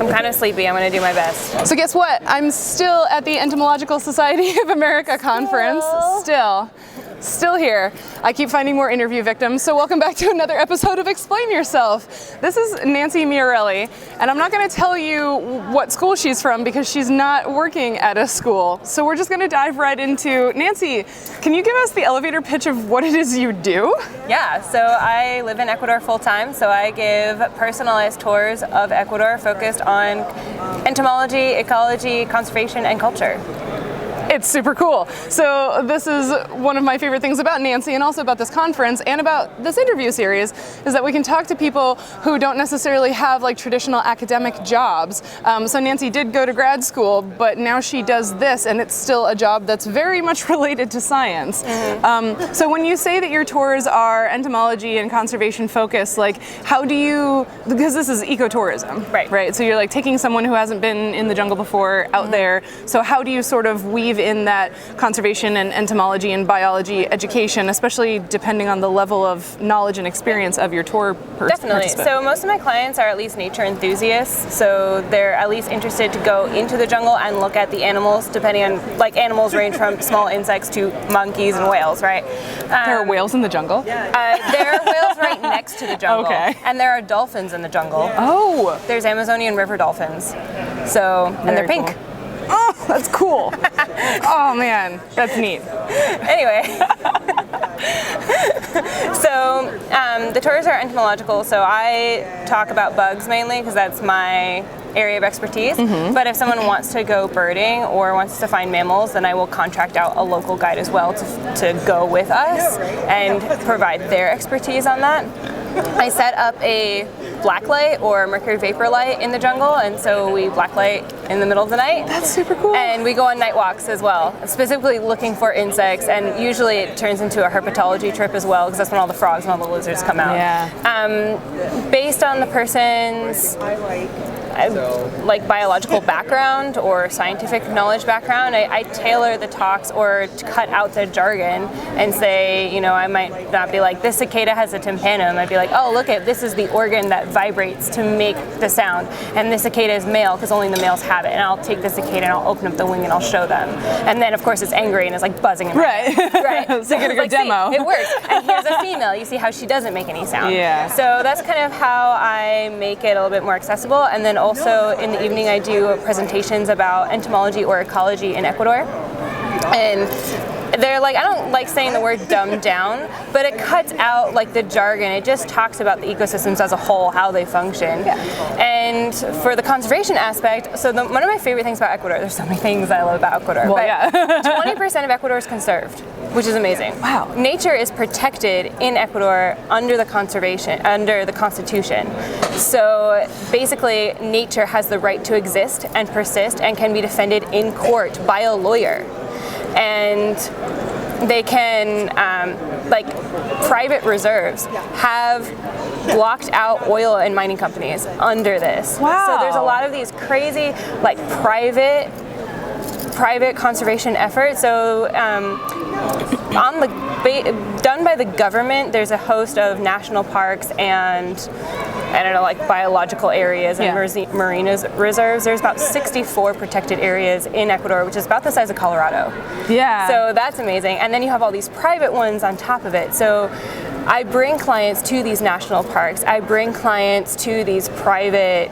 I'm kind of sleepy. I'm going to do my best. So guess what? I'm still at the Entomological Society of America conference. Still here. I keep finding more interview victims, so welcome back to another episode of Explain Yourself. This is Nancy Miorelli, and I'm not going to tell you what school she's from because she's not working at a school. So we're just going to dive right into, Nancy, can you give us the elevator pitch of what it is you do? Yeah, so I live in Ecuador full-time, so I give personalized tours of Ecuador focused on entomology, ecology, conservation, and culture. It's super cool. So this is one of my favorite things about Nancy and also about this conference and about this interview series is that we can talk to people who don't necessarily have like traditional academic jobs. So Nancy did go to grad school, but now she does this and it's still a job that's very much related to science. So when you say that your tours are entomology and conservation focused, like how do you, because this is ecotourism, right? So you're like taking someone who hasn't been in the jungle before out there. So how do you sort of weave in that conservation and entomology and biology education, especially depending on the level of knowledge and experience of your tour Definitely. So most of my clients are at least nature enthusiasts, so they're at least interested to go into the jungle and look at the animals, depending on, like animals range from small insects to monkeys and whales, right? There are whales in the jungle? There are whales right next to the jungle. Okay. And there are dolphins in the jungle. Oh! There's Amazonian river dolphins. So, and they're pink. Cool. Oh, that's cool. Oh man, that's neat. Anyway, so the tours are entomological, so I talk about bugs mainly because that's my area of expertise. But if someone wants to go birding or wants to find mammals, then I will contract out a local guide as well to go with us and provide their expertise on that. I set up a blacklight or mercury vapor light in the jungle, and so we blacklight in the middle of the night. That's super cool. And we go on night walks as well, specifically looking for insects, and usually it turns into a herpetology trip as well, because that's when all the frogs and all the lizards come out. Yeah. Based on the person's like biological background or scientific knowledge background, I tailor the talks or to cut out the jargon and say, you know, I might not be like, this cicada has a tympanum. I'd be like, oh, look at, this is the organ that vibrates to make the sound. And this cicada is male because only the males have it. And I'll take the cicada and I'll open up the wing and I'll show them. And then of course it's angry and it's like buzzing in my head. Right. So get a demo. See, it works. And here's a female. You see how she doesn't make any sound. Yeah. So that's kind of how I make it a little bit more accessible. And then also in the evening I do presentations about entomology or ecology in Ecuador. And they're like, I don't like saying the word dumbed down, but it cuts out like the jargon. It just talks about the ecosystems as a whole, how they function. And for the conservation aspect, so one of my favorite things about Ecuador, there's so many things I love about Ecuador, well, but 20% of Ecuador is conserved, which is amazing. Wow. Nature is protected in Ecuador under the Constitution. So basically, nature has the right to exist and persist and can be defended in court by a lawyer. And they can, like private reserves have blocked out oil and mining companies under this. Wow. So there's a lot of these crazy like private conservation efforts. So done by the government, there's a host of national parks and I don't know, like biological areas and marine reserves. There's about 64 protected areas in Ecuador, which is about the size of Colorado. Yeah. So that's amazing. And then you have all these private ones on top of it. So I bring clients to these national parks. I bring clients to these private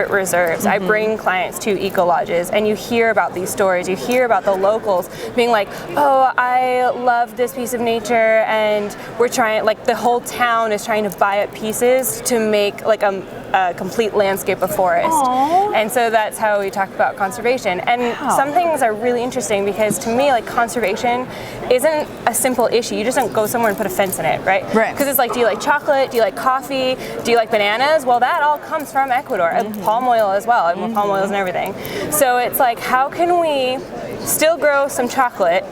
reserves. I bring clients to eco lodges, and you hear about these stories. You hear about the locals being like, oh, I love this piece of nature, and we're trying, like the whole town is trying to buy up pieces to make like a complete landscape of forest. Aww. And so that's how we talk about conservation. And some things are really interesting because to me, like conservation isn't a simple issue. You just don't go somewhere and put a fence in it, right? Right. Because it's like, do you like chocolate? Do you like coffee? Do you like bananas? Well, that all comes from Ecuador. Palm oil as well, and palm oils and everything. So it's like, how can we still grow some chocolate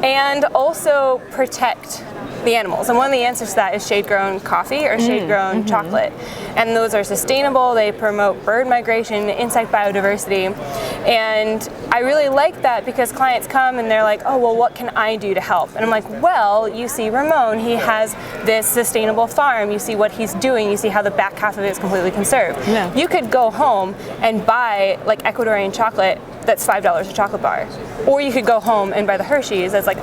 and also protect the animals. And one of the answers to that is shade-grown coffee or shade-grown chocolate. And those are sustainable. They promote bird migration, insect biodiversity. And I really like that because clients come and they're like, oh, well, what can I do to help? And I'm like, well, you see Ramon, he has this sustainable farm. You see what he's doing. You see how the back half of it is completely conserved. Yeah. You could go home and buy like Ecuadorian chocolate that's $5 a chocolate bar. Or you could go home and buy the Hershey's that's like,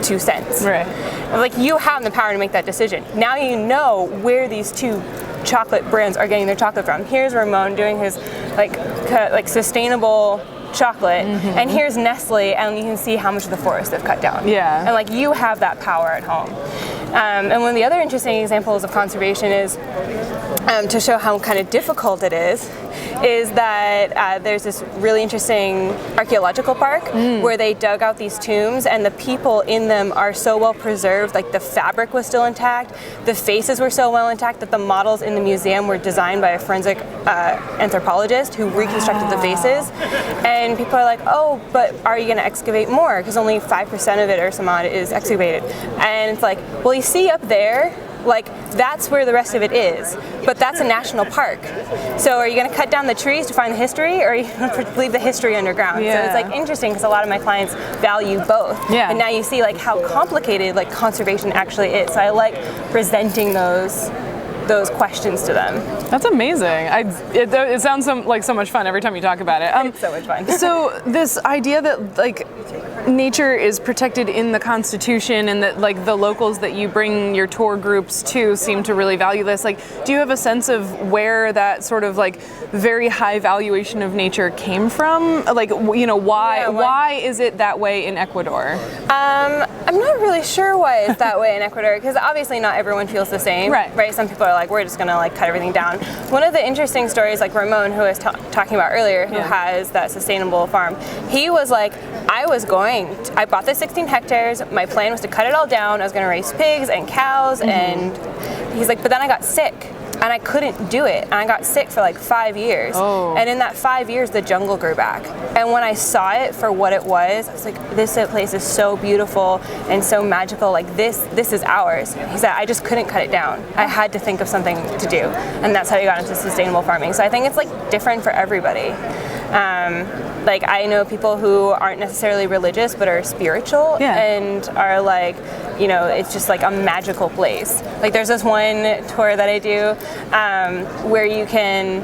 2 cents. Right. Like, you have the power to make that decision. Now you know where these two chocolate brands are getting their chocolate from. Here's Ramon doing his like sustainable chocolate, and here's Nestle, and you can see how much of the forest they've cut down. Yeah. And like, you have that power at home. And one of the other interesting examples of conservation is to show how kind of difficult it is that there's this really interesting archaeological park where they dug out these tombs, and the people in them are so well preserved. Like, the fabric was still intact, the faces were so well intact that the models in the museum were designed by a forensic anthropologist who reconstructed the faces. And people are like, oh, but are you going to excavate more? Because only 5% of it or some odd is excavated. And it's like, well, you see up there, like, that's where the rest of it is, but that's a national park. So are you going to cut down the trees to find the history, or are you going to leave the history underground? Yeah. So it's like interesting because a lot of my clients value both. Yeah. And now you see like how complicated like conservation actually is. So I like presenting those questions to them. That's amazing. It sounds like so much fun every time you talk about it. It's so much fun. So this idea that like nature is protected in the Constitution, and that like the locals that you bring your tour groups to seem to really value this. Like, do you have a sense of where that sort of like very high valuation of nature came from? Like, why is it that way in Ecuador? I'm not really sure why it's that way in Ecuador, because obviously not everyone feels the same. Right. Some people are like, we're just gonna like cut everything down. One of the interesting stories, like Ramon, who I was talking about earlier, who has that sustainable farm, he was like, I bought this 16 hectares, my plan was to cut it all down, I was gonna raise pigs and cows, and he's like, but then I got sick. And I couldn't do it. And I got sick for like 5 years. Oh. And in that 5 years, the jungle grew back. And when I saw it for what it was, I was like, this place is so beautiful and so magical. Like, this is ours. He said, I just couldn't cut it down. I had to think of something to do. And that's how you got into sustainable farming. So I think it's like different for everybody. Like, I know people who aren't necessarily religious but are spiritual and are like, it's just like a magical place. Like, there's this one tour that I do where you can,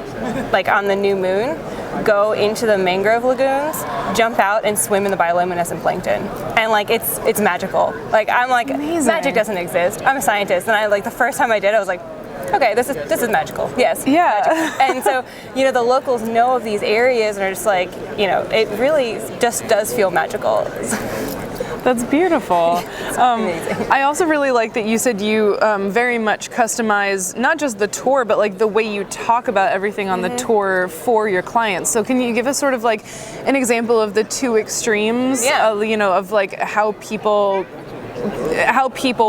like on the new moon, go into the mangrove lagoons, jump out and swim in the bioluminescent plankton. And like, it's magical. Like, I'm like, amazing. Magic doesn't exist. I'm a scientist, and I like the first time I did it, I was like, okay, this is magical. Yes. Yeah. Magical. And so, the locals know of these areas and are just like, it really just does feel magical. That's beautiful. Amazing. I also really like that you said you very much customize not just the tour, but like the way you talk about everything on the tour for your clients. So can you give us sort of like an example of the two extremes, of like how people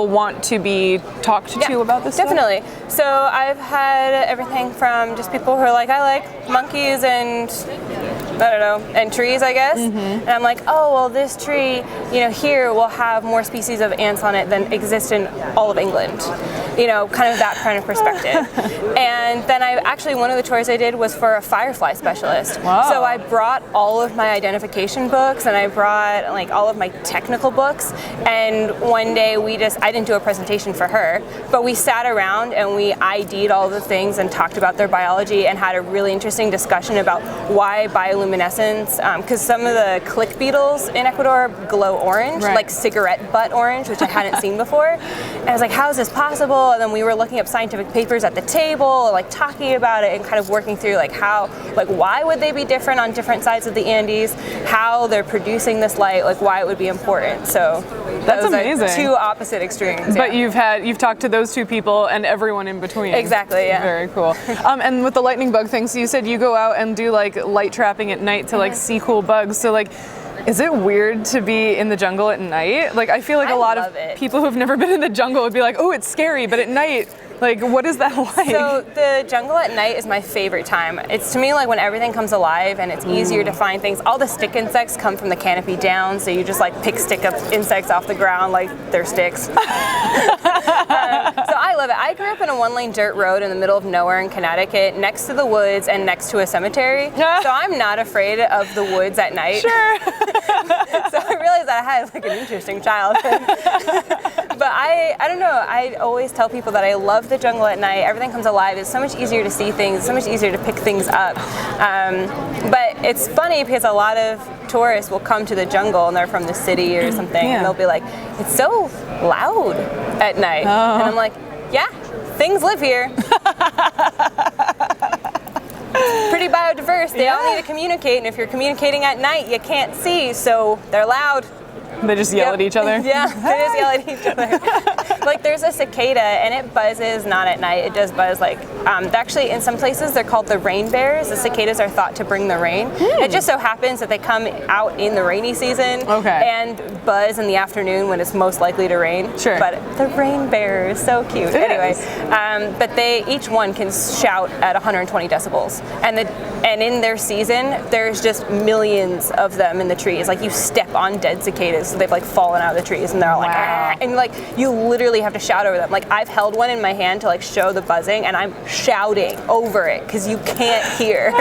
want to be talked to about this definitely stuff? So I've had everything from just people who are like, I like monkeys and I don't know, and trees, I guess. And I'm like, oh, well, this tree, here will have more species of ants on it than exist in all of England. Kind of that kind of perspective. And then one of the tours I did was for a firefly specialist. Wow. So I brought all of my identification books, and I brought like all of my technical books. And one day I didn't do a presentation for her, but we sat around and we ID'd all the things and talked about their biology and had a really interesting discussion about why bioluminescence, because some of the click beetles in Ecuador glow orange, like cigarette butt orange, which I hadn't seen before. And I was like, how is this possible? And then we were looking up scientific papers at the table, like talking about it and kind of working through like why would they be different on different sides of the Andes, how they're producing this light, like why it would be important. So that's amazing. Two opposite extremes. But you've talked to those two people and everyone in between. Exactly, yeah. Very cool. And with the lightning bug thing, so you said you go out and do like light trapping at night to like see cool bugs. So like, is it weird to be in the jungle at night? Like, I feel like a lot of people who've never been in the jungle would be like, oh, it's scary, but at night, Like, what is that like? So the jungle at night is my favorite time. It's to me like when everything comes alive and it's easier to find things. All the stick insects come from the canopy down, so you just like pick stick up insects off the ground like they're sticks. So I love it. I grew up in a one-lane dirt road in the middle of nowhere in Connecticut, next to the woods and next to a cemetery. So I'm not afraid of the woods at night. Sure. So I realized I had like an interesting childhood. But I don't know, I always tell people that I love the jungle at night. Everything comes alive. It's so much easier to see things, so much easier to pick things up. But it's funny because a lot of tourists will come to the jungle and they're from the city or something, and they'll be like, it's so loud at night. And I'm like, yeah, things live here. It's pretty biodiverse. They all need to communicate, and if you're communicating at night, you can't see, so they're loud. They just yell at each other? Yeah, they just yell at each other. Like there's a cicada and it buzzes not at night, it does buzz like, actually in some places they're called the rain bears. The cicadas are thought to bring the rain. It just so happens that they come out in the rainy season and buzz in the afternoon when it's most likely to rain. Sure. But the rain bear is so cute. Anyway, but each one can shout at 120 decibels. And in their season, there's just millions of them in the trees. Like you step on dead cicadas, so they've like fallen out of the trees and they're all like, "Argh!" And like you literally have to shout over them. Like I've held one in my hand to like show the buzzing, and I'm shouting over it because you can't hear.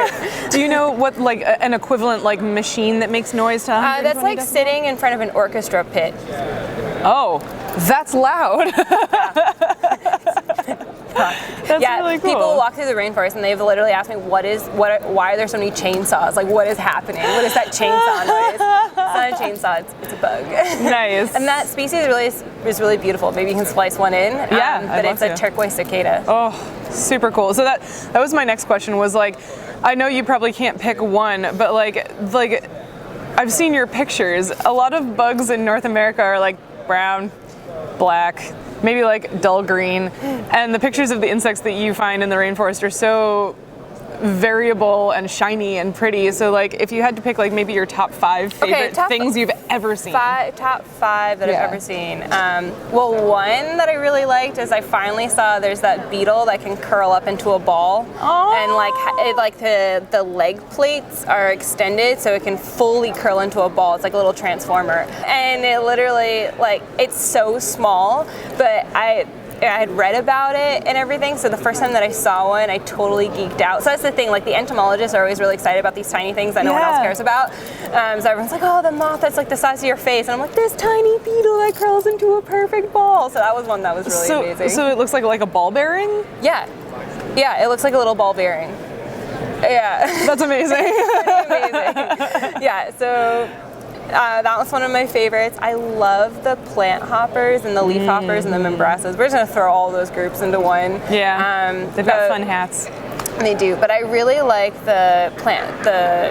Do you know what like an equivalent like machine that makes noise to 120 that's like decibels? sitting in front of an orchestra pit. Oh, that's loud. That's really cool. People walk through the rainforest and they've literally asked me why are there so many chainsaws? Like what is happening? What is that chainsaw noise? It's not a chainsaw, it's a bug. Nice. And that species is really beautiful. Maybe you can splice one in. But it's a turquoise cicada. Oh, super cool. So that was my next question was like, I know you probably can't pick one, but like I've seen your pictures. A lot of bugs in North America are like brown, black, maybe like dull green, and the pictures of the insects that you find in the rainforest are so variable and shiny and pretty. So like if you had to pick like maybe your top 5 favorite things you've ever seen. Top 5 that I've ever seen. Well, one that I really liked is I finally saw there's that beetle that can curl up into a ball. And like the leg plates are extended so it can fully curl into a ball. It's like a little transformer. And it literally like it's so small, but I had read about it and everything, so the first time that I saw one, I totally geeked out. So that's the thing, like the entomologists are always really excited about these tiny things that no one else cares about. So everyone's like, oh, the moth that's like the size of your face. And I'm like, this tiny beetle that curls into a perfect ball. So that was one that was really amazing. So it looks like a ball bearing? Yeah. Yeah, it looks like a little ball bearing. Yeah. That's amazing. Amazing. Yeah, so that was one of my favorites. I love the plant hoppers and the leaf hoppers and the membrasas. We're just going to throw all those groups into one. Yeah, they've got fun hats. They do, but I really like the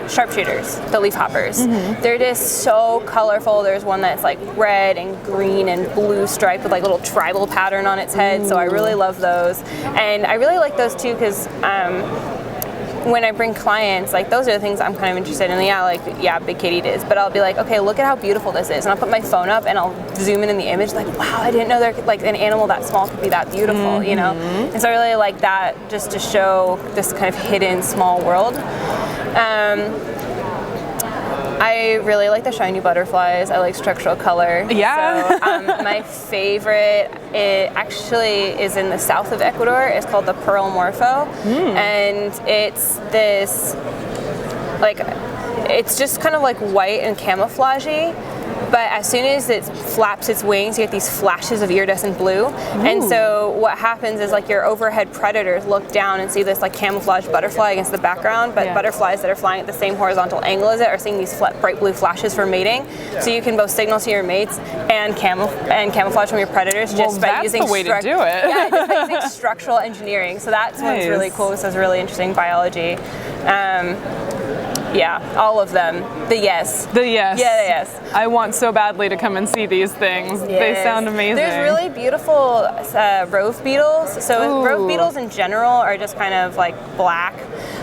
sharpshooters, the leaf hoppers. They're just so colorful. There's one that's like red and green and blue striped with like little tribal pattern on its head, so I really love those. And I really like those too because when I bring clients, like those are the things I'm kind of interested in. Yeah, big katydids, but I'll be like, okay, look at how beautiful this is, and I'll put my phone up and I'll zoom in the image, like, wow, I didn't know like an animal that small could be that beautiful, you know. And so I really like that, just to show this kind of hidden small world. I really like the shiny butterflies. I like structural color. Yeah. So, my favorite, it actually is in the south of Ecuador. It's called the pearl morpho, and it's this, like, it's just kind of like white and camouflagey. But as soon as it flaps its wings, you get these flashes of iridescent blue. And so what happens is like your overhead predators look down and see this like camouflaged butterfly against the background, but butterflies that are flying at the same horizontal angle as it are seeing these bright blue flashes for mating. So you can both signal to your mates and camouflage from your predators just by using the way to do it. Yeah, just by using structural engineering. So that's one's really cool. This has really interesting biology. Yeah, all of them. The yes. Yeah, the yes. I want so badly to come and see these things. Yes. They sound amazing. There's really beautiful rove beetles. So rove beetles in general are just kind of like black.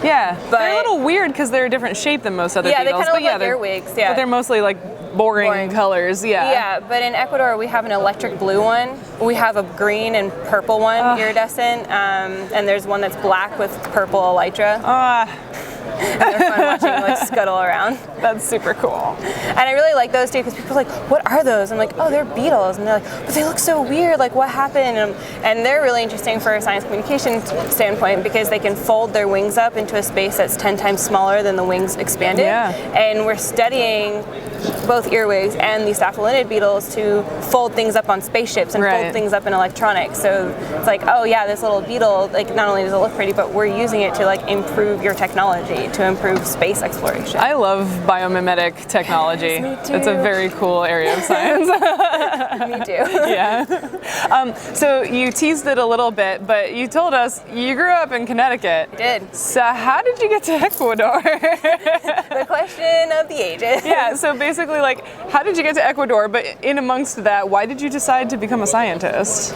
Yeah, But they're a little weird because they're a different shape than most other yeah, beetles. they kind of look like they're earwigs. Yeah, but they're mostly like boring colors. Yeah. Yeah, but in Ecuador we have an electric blue one. We have a green and purple one, iridescent, and there's one that's black with purple elytra. And they're fun watching like scuttle around. That's super cool. And I really like those too because people are like, what are those? I'm like, oh, they're beetles. And they're like, but they look so weird. Like, what happened? And they're really interesting for a science communication standpoint because they can fold their wings up into a space that's 10 times smaller than the wings expanded. Yeah. And we're studying both earwigs and the staphyliniid beetles to fold things up on spaceships and fold things up in electronics. So it's like, oh yeah, this little beetle, like not only does it look pretty, but we're using it to like improve your technology, to improve space exploration. I love biomimetic technology. Yes, me too. It's a very cool area of science. Me too. Yeah. So you teased it a little bit, but you told us you grew up in Connecticut. I did. So how did you get to Ecuador? The question of the ages. Yeah, so basically, like, how did you get to Ecuador? But in amongst that, why did you decide to become a scientist?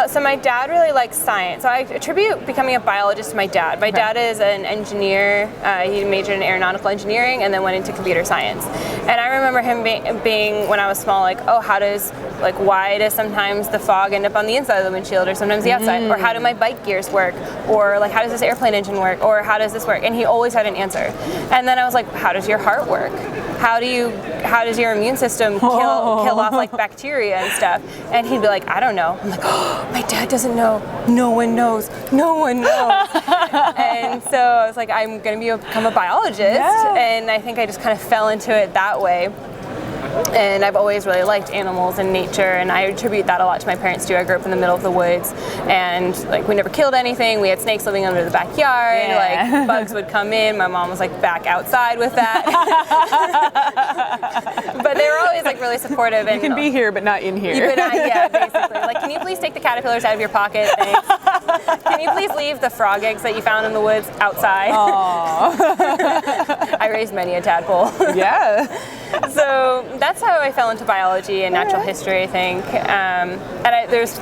So my dad really likes science. So I attribute becoming a biologist to my dad. My dad is an engineer. He majored in aeronautical engineering and then went into computer science. And I remember him being when I was small, like, oh, why does sometimes the fog end up on the inside of the windshield or sometimes the outside? Or how do my bike gears work? Or like, how does this airplane engine work? Or how does this work? And he always had an answer. And then I was like, how does your heart work? How does your immune system kill off like bacteria and stuff? And he'd be like, I don't know. I'm like, oh, my dad doesn't know. No one knows. No one knows. And so I was like, I'm going to become a biologist. And I think I just kind of fell into it that way. And I've always really liked animals and nature, and I attribute that a lot to my parents too. I grew up in the middle of the woods, and like we never killed anything. We had snakes living under the backyard. Like bugs would come in. My mom was like back outside with that. But they were always like really supportive. And you can be here, but not in here. Yeah, basically. Like, can you please take the caterpillars out of your pocket? Thanks. Can you please leave the frog eggs that you found in the woods outside? I raised many a tadpole. Yeah. So that's how I fell into biology and natural history, I think. There's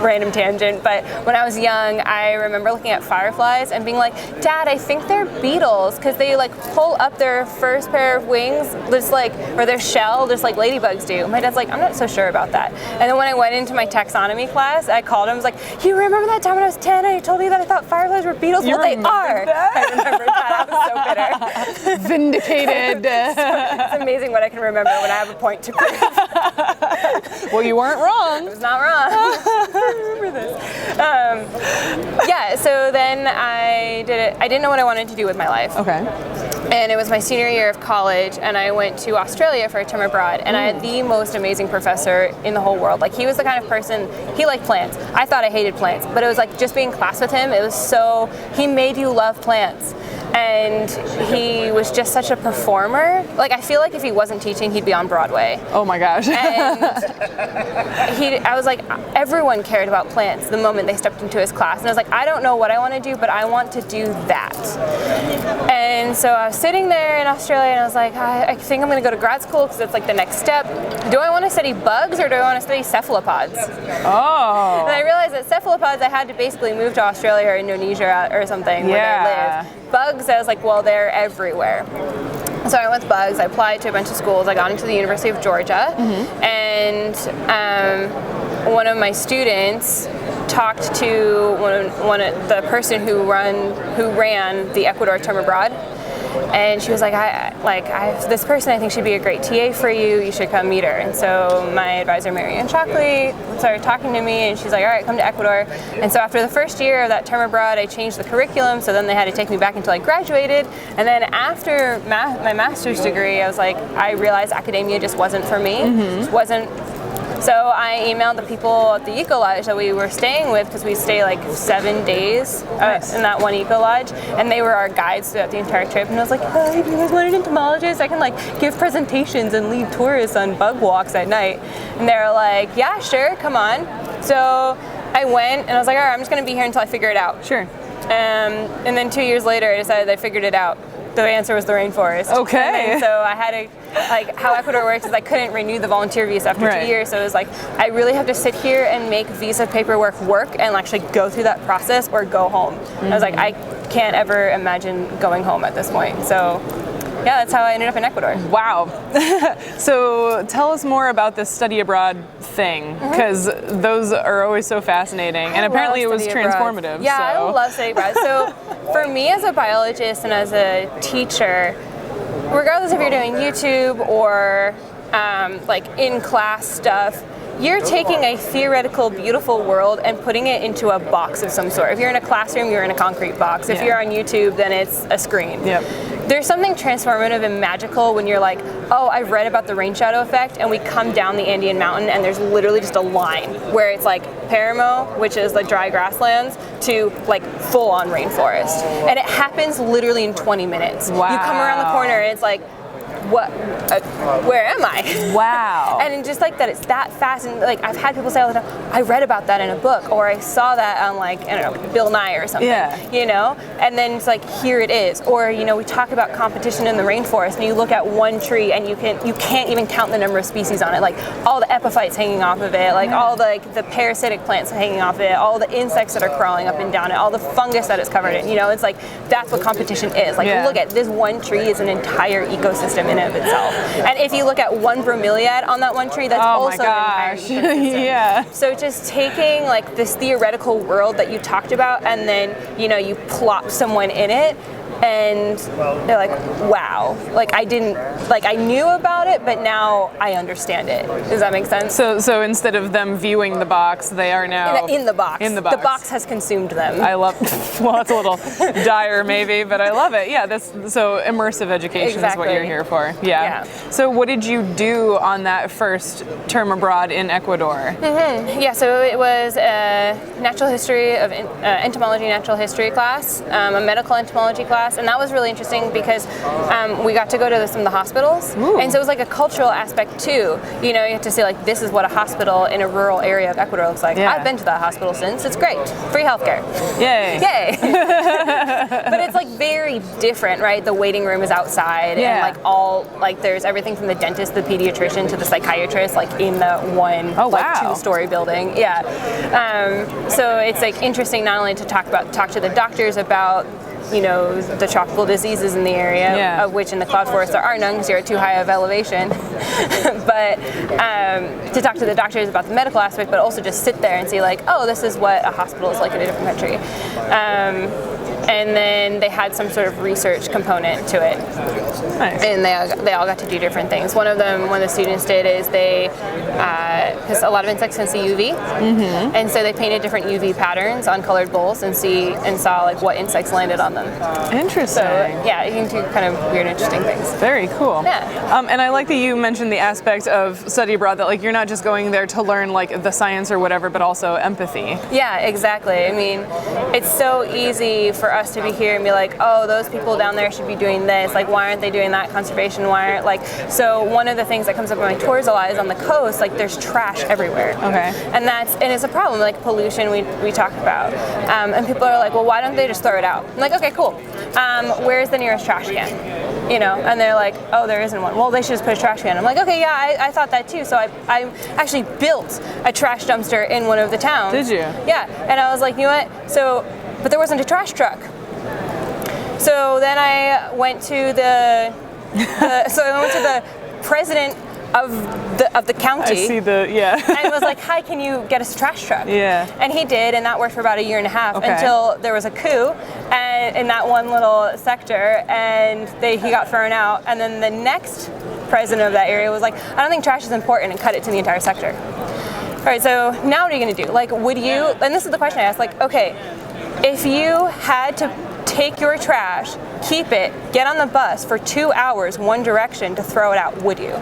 random tangent, but when I was young, I remember looking at fireflies and being like, Dad, I think they're beetles because they like pull up their first pair of wings, just like, or their shell, just like ladybugs do. My dad's like, I'm not so sure about that. And then when I went into my taxonomy class, I called him. I was like, you remember that time when I was 10 and I told you that I thought fireflies were beetles? Well, they are. That? I remember that. I was so bitter. Vindicated. It's amazing what I can remember when I have a point to prove. Well, you weren't wrong. I was not wrong. I remember this. So then I did it. I didn't know what I wanted to do with my life. Okay. And it was my senior year of college, and I went to Australia for a term abroad, and I had the most amazing professor in the whole world. Like, he was the kind of person, he liked plants. I thought I hated plants, but it was like just being in class with him, he made you love plants. And he was just such a performer. Like, I feel like if he wasn't teaching, he'd be on Broadway. Oh my gosh. And I was like, everyone cared about plants the moment they stepped into his class. And I was like, I don't know what I want to do, but I want to do that. And so I was sitting there in Australia, and I was like, I think I'm going to go to grad school because it's like the next step. Do I want to study bugs or do I want to study cephalopods? Oh. And I realized that cephalopods, I had to basically move to Australia or Indonesia or something where they live. Bugs, I was like, well, they're everywhere. So I went with bugs. I applied to a bunch of schools. I got into the University of Georgia, and one of my students talked to the person who ran the Ecuador term abroad, and she was like, I have this person. I think she'd be a great TA for you. You should come meet her. And so my advisor, Marianne Shockley, started talking to me, and she's like, all right, come to Ecuador. And so after the first year of that term abroad, I changed the curriculum. So then they had to take me back until I graduated. And then after my master's degree, I realized academia just wasn't for me. Just wasn't. So I emailed the people at the Eco Lodge that we were staying with, because we stay like 7 days in that one Eco Lodge, and they were our guides throughout the entire trip. And I was like, oh, if you guys want an entomologist, I can like give presentations and lead tourists on bug walks at night. And they were like, yeah, sure, come on. So I went, and I was like, all right, I'm just going to be here until I figure it out. Sure. And then 2 years later, I decided I figured it out. the answer was the rainforest. Okay. And so I had to, like, how Ecuador works is I couldn't renew the volunteer visa after 2 years. So it was like, I really have to sit here and make visa paperwork work and actually go through that process or go home. I was like, I can't ever imagine going home at this point. So yeah, that's how I ended up in Ecuador. Wow. So tell us more about this study abroad thing, because those are always so fascinating. And apparently it was transformative. Yeah, I love study abroad. So for me as a biologist and as a teacher, regardless if you're doing YouTube or like in class stuff, you're taking a theoretical, beautiful world and putting it into a box of some sort. If you're in a classroom, you're in a concrete box. If you're on YouTube, then it's a screen. There's something transformative and magical when you're like, oh, I've read about the rain shadow effect, and we come down the Andean mountain and there's literally just a line where it's like Paramo, which is the dry grasslands, to like full on rainforest. And it happens literally in 20 minutes. Wow. You come around the corner and it's like, what, where am I? Wow. And just like that, it's that fast. And like, I've had people say all the time, I read about that in a book, or I saw that on like, I don't know, Bill Nye or something, you know? And then it's like, here it is. Or, you know, we talk about competition in the rainforest and you look at one tree and you can't even count the number of species on it. Like all the epiphytes hanging off of it, like all the parasitic plants hanging off of it, all the insects that are crawling up and down it, all the fungus that it's covered in, you know? It's like, that's what competition is. Like, look at this one tree is an entire ecosystem in and of itself. And if you look at one bromeliad on that one tree, that's also an entire ecosystem. So just taking like this theoretical world that you talked about and then, you know, you plop someone in it and they're like, wow, like I knew about it, but now I understand it. Does that make sense? So instead of them viewing the box, they are now in the box. In the box. The box has consumed them. I love, well, it's a little dire maybe, but I love it. Yeah, so immersive education is what you're here for. Yeah. So what did you do on that first term abroad in Ecuador? Yeah, so it was a natural history of entomology, natural history class, a medical entomology class. And that was really interesting because we got to go to some of the hospitals. And so it was like a cultural aspect too. You know, you have to see like, this is what a hospital in a rural area of Ecuador looks like. I've been to that hospital since. It's great. Free healthcare. Yay. Yay. But it's like very different, right? The waiting room is outside and like there's everything from the dentist, the pediatrician to the psychiatrist, like in the one two-story building. So it's like interesting not only to talk to the doctors about, you know, the tropical diseases in the area, of which in the cloud forest there are none because you're at too high of elevation, but to talk to the doctors about the medical aspect, but also just sit there and see like, oh, this is what a hospital is like in a different country. And then they had some sort of research component to it. Nice. And they all got to do different things. One of the students did is they, because a lot of insects can see UV, and so they painted different UV patterns on colored bowls and saw like what insects landed on them. Interesting. So yeah, you can do kind of weird, interesting things. Very cool. Yeah. And I like that you mentioned the aspect of study abroad, that like you're not just going there to learn like the science or whatever, but also empathy. Yeah, exactly. I mean, it's so easy for us to be here and be like, oh, those people down there should be doing this. Like, why aren't they doing that? Conservation, why aren't, like, so one of the things that comes up on my tours a lot is on the coast, like there's trash everywhere. Okay. And it's a problem, like pollution we talked about. And people are like, well, why don't they just throw it out? I'm like, okay, cool. Where's the nearest trash can? You know, and they're like, oh, there isn't one. Well, they should just put a trash can. I'm like, okay, yeah, I thought that too. So I actually built a trash dumpster in one of the towns. Did you? Yeah, and I was like, you know what? But there wasn't a trash truck. So then I went to the president of the county. I see and was like, hi, can you get us a trash truck? Yeah. And he did, and that worked for about a year and a half until there was a coup in that one little sector, and he got thrown out. And then the next president of that area was like, I don't think trash is important, and cut it to the entire sector. All right, so now what are you going to do? Like, would you, and this is the question I asked, like, okay, if you had to take your trash, keep it, get on the bus for 2 hours one direction to throw it out, would you?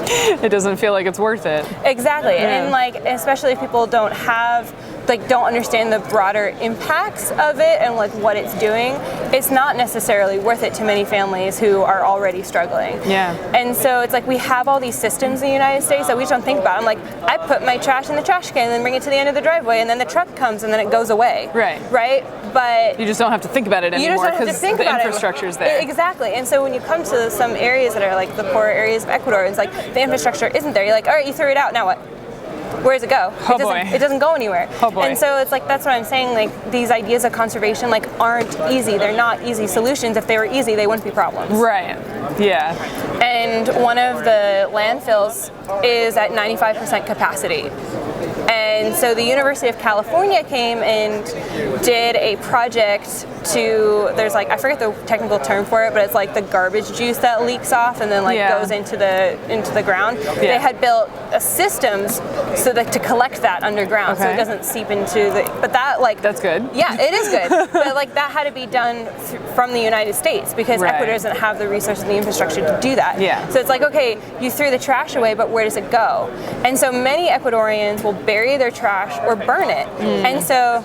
It doesn't feel like it's worth it. Exactly. And like, especially if people don't understand the broader impacts of it and like what it's doing, it's not necessarily worth it to many families who are already struggling. Yeah. And so it's like we have all these systems in the United States that we just don't think about. I'm like, I put my trash in the trash can and then bring it to the end of the driveway, and then the truck comes and then it goes away. Right. Right? but you just don't have to think about it anymore because the infrastructure's there. Exactly. And so when you come to some areas that are like the poorer areas of Ecuador, it's like the infrastructure isn't there. You're like, all right, you threw it out, now what? Where does it go? It doesn't go anywhere. And so it's like, that's what I'm saying, like these ideas of conservation like aren't easy. They're not easy solutions. If they were easy, they wouldn't be problems. Right. Yeah. And one of the landfills is at 95% capacity. And so the University of California came and did a project to, there's like, I forget the technical term for it, but it's like the garbage juice that leaks off and then like goes into the ground. They had built systems so that to collect that underground so it doesn't seep into the, but that like, that's good. Yeah, it is good. But like that had to be done from the United States because Ecuador doesn't have the resources and the infrastructure to do that. Yeah. So it's like, okay, you threw the trash away, but where does it go? And so many Ecuadorians will bury their trash or burn it. And so,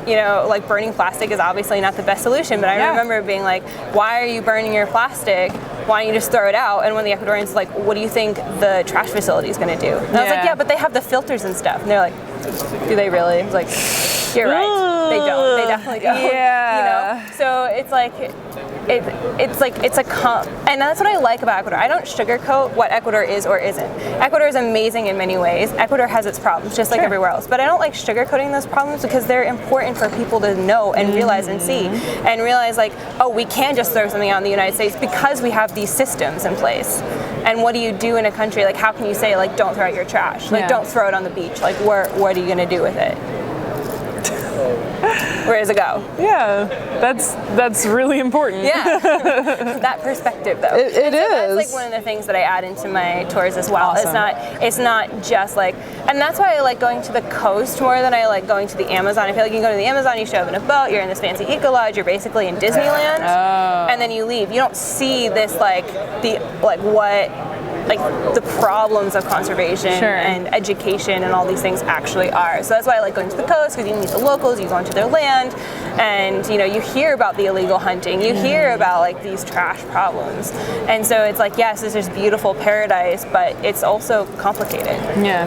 you know, like burning plastic is obviously not the best solution, but I remember being like, why are you burning your plastic? Why don't you just throw it out? And when the Ecuadorians like, what do you think the trash facility is going to do? And I was like, yeah, but they have the filters and stuff. And they're like, do they really? I was like, you're right. They don't. They definitely don't. Yeah. You know? So it's like, and that's what I like about Ecuador. I don't sugarcoat what Ecuador is or isn't. Ecuador is amazing in many ways. Ecuador has its problems, just like everywhere else. But I don't like sugarcoating those problems because they're important for people to know and realize and see. And realize like, oh, we can just throw something out in the United States because we have these systems in place. And what do you do in a country? Like, how can you say, like, don't throw out your trash? Like, don't throw it on the beach. Like, what are you going to do with it? Where does it go? Yeah, that's really important. Yeah, that perspective though. It is. That's like one of the things that I add into my tours as well. Awesome. It's not just like, and that's why I like going to the coast more than I like going to the Amazon. I feel like you can go to the Amazon, you show up in a boat, you're in this fancy eco lodge, you're basically in Disneyland, and then you leave. You don't see this like the problems of conservation and education and all these things actually are. So that's why I like going to the coast, because you can meet the locals, you go onto their land, and you know, you hear about the illegal hunting, you hear about like these trash problems. And so it's like, yes, this is beautiful paradise, but it's also complicated. Yeah.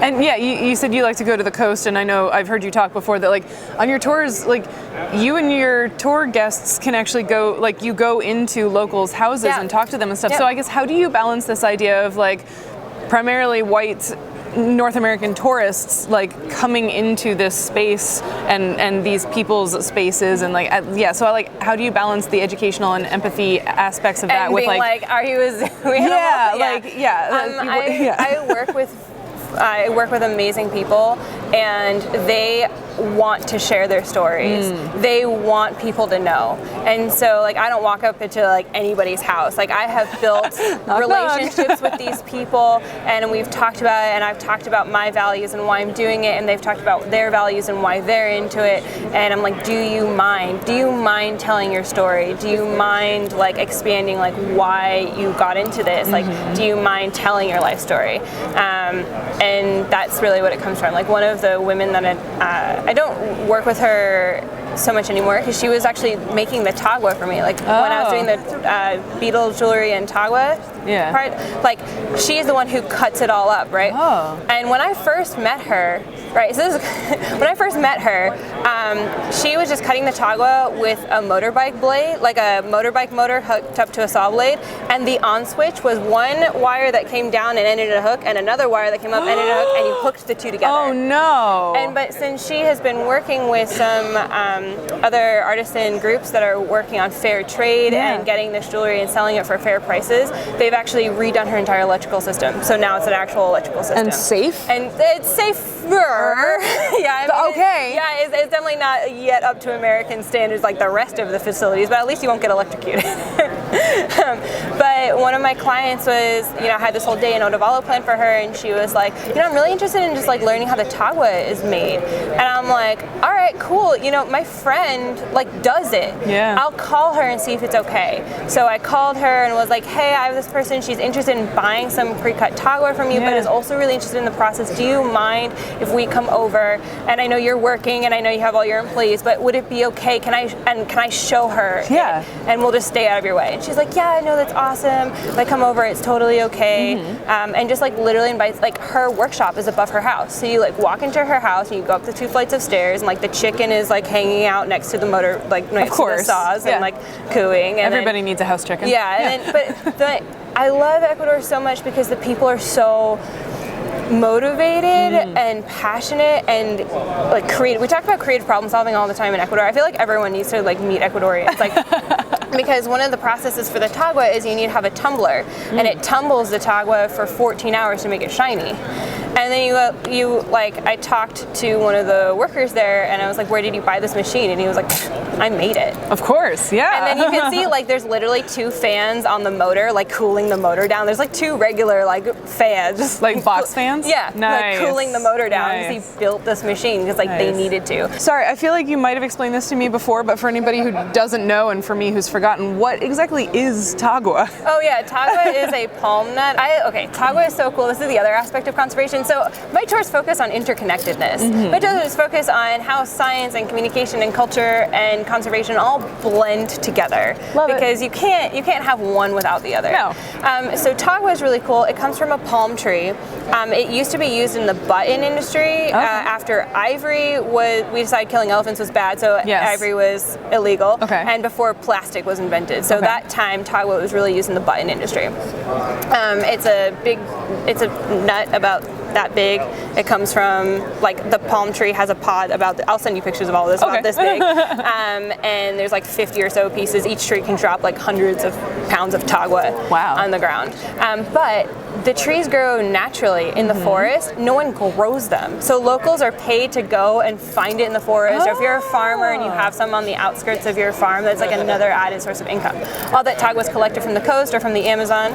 And yeah, you said you like to go to the coast, and I know I've heard you talk before that like on your tours, like you and your tour guests can actually go, like you go into locals' houses and talk to them and stuff. So I guess how do you balance this idea of like primarily white North American tourists like coming into this space and these people's spaces and like so I like, how do you balance the educational and empathy aspects of that and with being like are you as I work with amazing people, and they want to share their stories. They want people to know. And so like I don't walk up into like anybody's house. Like I have built relationships with these people, and we've talked about it, and I've talked about my values and why I'm doing it, and they've talked about their values and why they're into it. And I'm like, do you mind telling your story? Do you mind like expanding like why you got into this? Like, do you mind telling your life story? And that's really what it comes from. Like one of the women that I don't work with her so much anymore because she was actually making the Tagua for me. Like when I was doing the beetle jewelry and Tagua part, like she's the one who cuts it all up, right? And when I first met her, right, so this is, when I first met her, she was just cutting the Tagua with a motorbike blade, like a motorbike motor hooked up to a saw blade, and the on switch was one wire that came down and ended in a hook, and another wire that came up and ended in a hook, and you hooked the two together. Oh no! But since she has been working with some other artisan groups that are working on fair trade and getting this jewelry and selling it for fair prices, they've actually redone her entire electrical system. So now it's an actual electrical system. And safe? And it's safer. It's definitely not yet up to American standards like the rest of the facilities, but at least you won't get electrocuted. But one of my clients was, I had this whole day in Otavalo planned for her, and she was like, I'm really interested in just like learning how the Tagua is made. And I'm like, all right, cool. My friend like does it. Yeah. I'll call her and see if it's okay. So I called her and was like, hey, I have this person, she's interested in buying some pre-cut Tagua from you, but is also really interested in the process. Do you mind if we come over? And I know you're working and I know you have all your employees, but would it be okay? Can I show her? Yeah. And we'll just stay out of your way. And she's she's like, yeah, I know, that's awesome. Like, come over, it's totally okay. And just like literally invites, like her workshop is above her house. So you like walk into her house and you go up the 2 flights of stairs and like the chicken is like hanging out next to the motor, like next to the saws and like cooing. And everybody needs a house chicken. But I love Ecuador so much because the people are so motivated and passionate and like creative. We talk about creative problem solving all the time in Ecuador. I feel like everyone needs to like meet Ecuadorians, like because one of the processes for the Tagua is you need to have a tumbler, and it tumbles the Tagua for 14 hours to make it shiny. And then you like, I talked to one of the workers there, and I was like, where did you buy this machine? And he was like, I made it. Of course, yeah. And then you can see like there's literally 2 fans on the motor, like cooling the motor down. There's like 2 regular like fans, like box fans. Yeah, nice. Like cooling the motor down because he built this machine because like they needed to. Sorry, I feel like you might have explained this to me before, but for anybody who doesn't know, and for me who's forgotten, what exactly is Tagua? Oh yeah, Tagua is a palm nut. Tagua is so cool. This is the other aspect of conservation. So my tours focus on interconnectedness. My tours focus on how science and communication and culture and conservation all blend together. Because you can't have one without the other. No. So Tagua is really cool. It comes from a palm tree. It used to be used in the button industry. After Ivory we decided killing elephants was bad, so Ivory was illegal. And before plastic was invented. So that time Tagua was really used in the button industry. It's a nut about that big. It comes from, like, the palm tree has a pod I'll send you pictures of all of this, about this big. And there's like 50 or so pieces. Each tree can drop like hundreds of pounds of Tagua on the ground. But the trees grow naturally in the forest. No one grows them. So locals are paid to go and find it in the forest. Or if you're a farmer and you have some on the outskirts of your farm, that's like another added source of income. All that Tagua is collected from the coast or from the Amazon.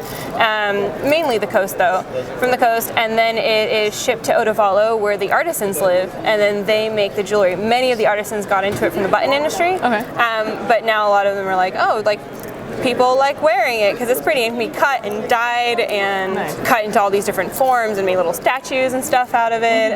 Mainly the coast though, from the coast. And then it is shipped to Otavalo where the artisans live, and then they make the jewelry. Many of the artisans got into it from the button industry. But now a lot of them are like, oh, like, people like wearing it because it's pretty. It can be cut and dyed and cut into all these different forms and made little statues and stuff out of it.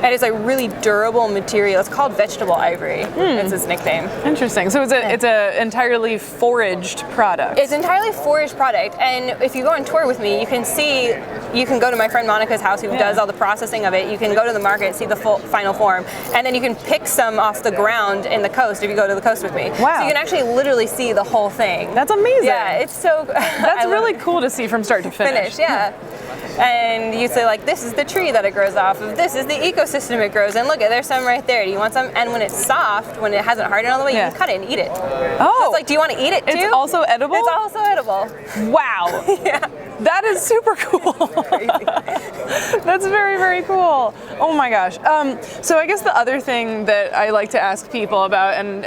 And it's a really durable material. It's called vegetable ivory. It's its nickname. Interesting. So it's a entirely foraged product. It's entirely foraged product. And if you go on tour with me, you can go to my friend Monica's house who does all the processing of it. You can go to the market, see the final form, and then you can pick some off the ground in the coast if you go to the coast with me. Wow. So you can actually literally see the whole thing. That's amazing. Yeah, it's so That's really cool to see from start to finish. Yeah. And you say, like, this is the tree that it grows off of, this is the ecosystem it grows in, look, there's some right there, do you want some? And when it's soft, when it hasn't hardened all the way, you can cut it and eat it. Oh! So it's like, do you want to eat it too? It's also edible? It's also edible. Wow. Yeah. That is super cool. That's very, very cool. Oh my gosh. So I guess the other thing that I like to ask people about, and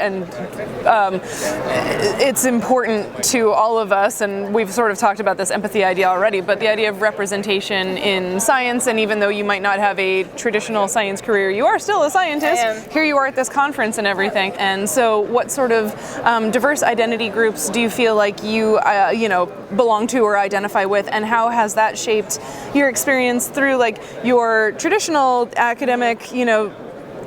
it's important to all of us, and we've sort of talked about this empathy idea already, but the idea of representation in science, and even though you might not have a traditional science career, you are still a scientist. Here you are at this conference and everything. And so what sort of diverse identity groups do you feel like you belong to or identify with, and how has that shaped your experience through like your traditional academic,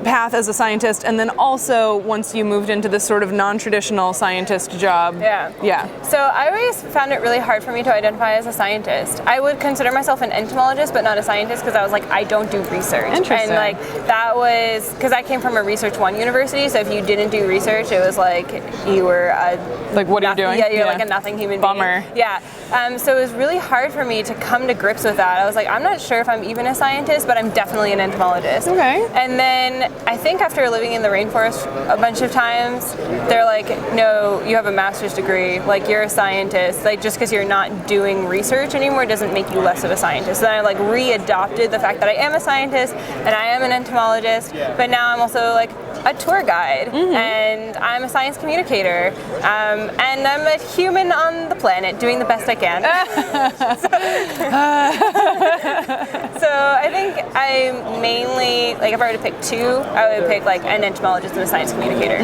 path as a scientist, and then also once you moved into this sort of non-traditional scientist job? So I always found it really hard for me to identify as a scientist. I would consider myself an entomologist but not a scientist because I was like, I don't do research. Interesting. And like that was because I came from a Research 1 university, so if you didn't do research it was like you were like, what are you doing? Yeah, you're like a nothing human Bummer. being. Yeah. So it was really hard for me to come to grips with that. I was like, I'm not sure if I'm even a scientist, but I'm definitely an entomologist. Okay. And then I think after living in the rainforest a bunch of times, they're like, no, you have a master's degree, like you're a scientist. Like just because you're not doing research anymore doesn't make you less of a scientist. Then I like readopted the fact that I am a scientist and I am an entomologist, but now I'm also like a tour guide and I'm a science communicator and I'm a human on the planet doing the best I can. So I think I mainly, like if I were to pick two, I would pick like an entomologist and a science communicator.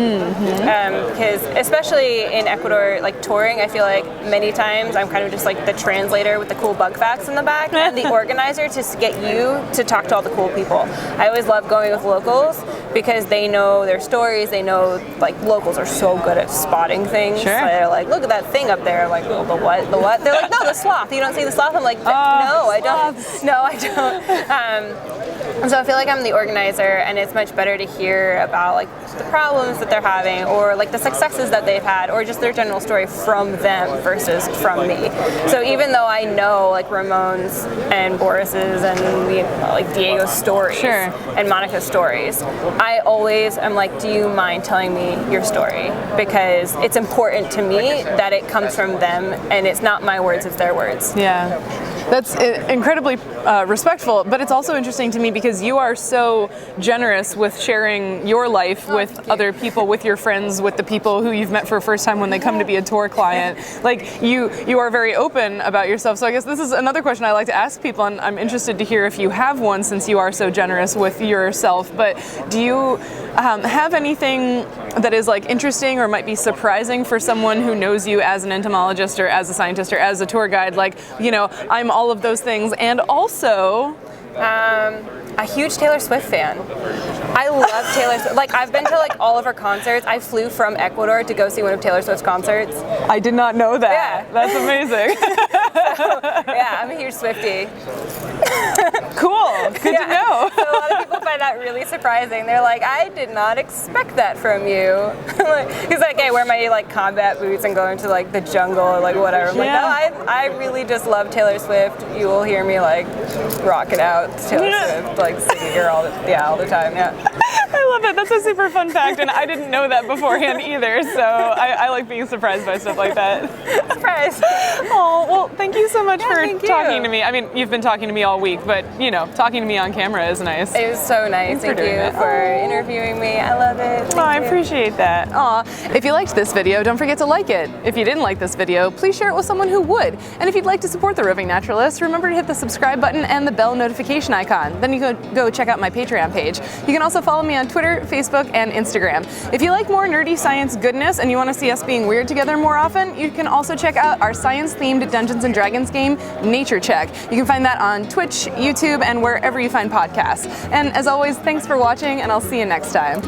Because especially in Ecuador, like touring, I feel like many times I'm kind of just like the translator with the cool bug facts in the back and the organizer to get you to talk to all the cool people. I always love going with locals because they know their stories. They know, like, locals are so good at spotting things. Sure. So they're like, look at that thing up there. I'm like, oh, the what? The what? They're like, no, the sloth. You don't see the sloth? I'm like, no, I don't. No, I don't. And so I feel like I'm the organizer, and it's much better to hear about, like, the problems that they're having, or like the successes that they've had, or just their general story from them versus from me. So even though I know, like, Ramon's and Boris's and, you know, like, Diego's stories, Sure. and Monica's stories, I always am like, do you mind telling me your story? Because it's important to me that it comes from them, and it's not my words, it's their words. Yeah. That's incredibly respectful, but it's also interesting to me because you are so generous with sharing your life with other people, with your friends, with the people who you've met for the first time when they come to be a tour client. Like, you are very open about yourself. So I guess this is another question I like to ask people, and I'm interested to hear if you have one, since you are so generous with yourself. But do you have anything that is, like, interesting or might be surprising for someone who knows you as an entomologist or as a scientist or as a tour guide? Like, you know, I'm all of those things, and also a huge Taylor Swift fan. I love Taylor Swift. Like, I've been to, like, all of her concerts. I flew from Ecuador to go see one of Taylor Swift's concerts. I did not know that. Yeah. That's amazing. So, yeah, I'm a huge Swiftie. Cool. Good to know. So a lot of people find that really surprising. They're like, I did not expect that from you. He's like, hey, wear my, like, combat boots and go into, like, the jungle or, like, whatever. I'm like, no, I really just love Taylor Swift. You will hear me, like, rocking out Taylor Swift, like, singing her all the time. Yeah. I love it. That's a super fun fact, and I didn't know that beforehand either, so I like being surprised by stuff like that. Surprise. Oh, well, thank you so much for thank you. talking to me. I mean, you've been talking to me all week, but, you know, talking to me on camera is nice. It was so nice. Thank you for interviewing me. I love it. I appreciate that. Aw. If you liked this video, don't forget to like it. If you didn't like this video, please share it with someone who would. And if you'd like to support the Roving Naturalist, remember to hit the subscribe button and the bell notification icon. Then you can go check out my Patreon page. You can also follow me on Twitter, Facebook, and Instagram. If you like more nerdy science goodness and you want to see us being weird together more often, you can also check out our science-themed Dungeons & Dragons game, Nature Check. You can find that on Twitch, YouTube, and wherever you find podcasts. And as always, thanks for watching, and I'll see you next time.